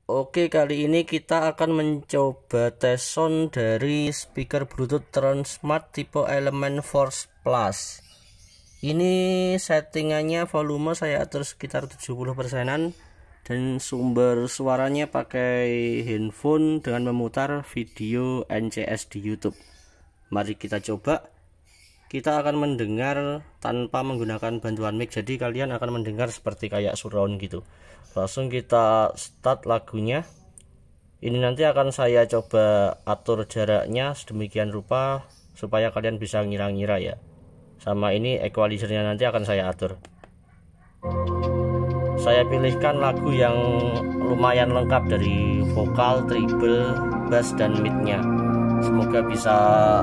Oke, kali ini kita akan mencoba tes sound dari speaker Bluetooth Transmart tipe Element Force Plus. Ini settingannya volume saya atur sekitar 70%-an dan sumber suaranya pakai handphone dengan memutar video NCS di YouTube. Mari kita coba. Kita akan mendengar tanpa menggunakan bantuan mic, jadi kalian akan mendengar seperti kayak surround gitu. Langsung kita start lagunya. Ini nanti akan saya coba atur jaraknya sedemikian rupa supaya kalian bisa ngira-ngira ya. Sama ini equalizernya nanti akan saya atur. Saya pilihkan lagu yang lumayan lengkap dari vokal, treble, bass, dan midnya. Semoga bisa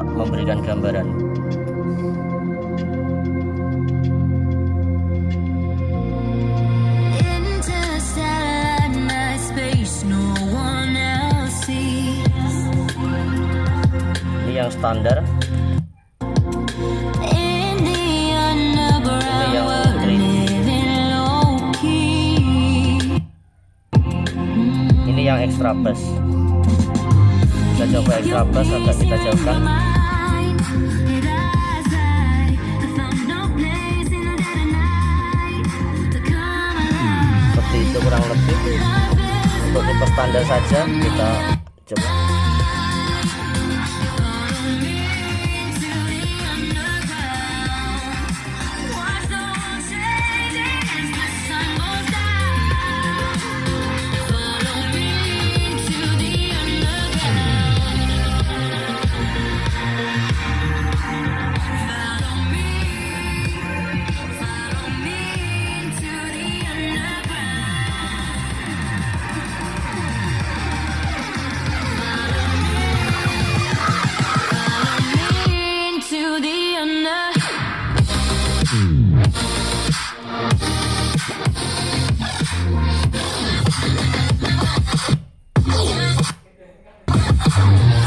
memberikan gambaran. Yang standar, ini yang ini yang extra bass. Kita coba extra bass, agak kita jauhkan. Seperti itu kurang lebih. Untuk tipe standar saja kita coba.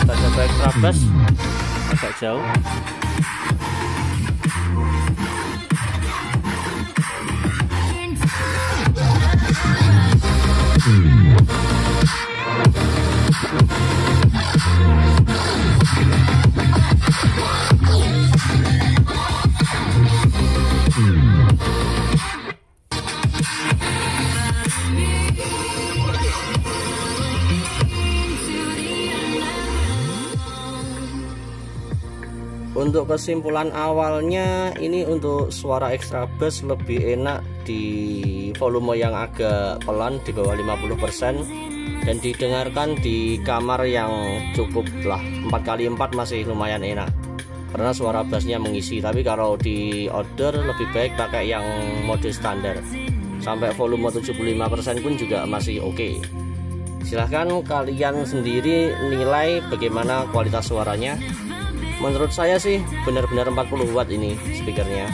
Kita coba extra bass agak jauh. Untuk kesimpulan awalnya, ini untuk suara extra bass lebih enak di volume yang agak pelan di bawah 50% dan didengarkan di kamar yang cukup lah 4x4 masih lumayan enak karena suara bassnya mengisi. Tapi kalau di outdoor lebih baik pakai yang mode standar sampai volume 75% pun juga masih oke. Silahkan kalian sendiri nilai bagaimana kualitas suaranya. Menurut saya sih benar-benar 40 watt ini speakernya.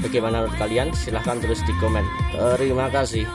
Bagaimana menurut kalian? Silahkan tulis di komen. Terima kasih.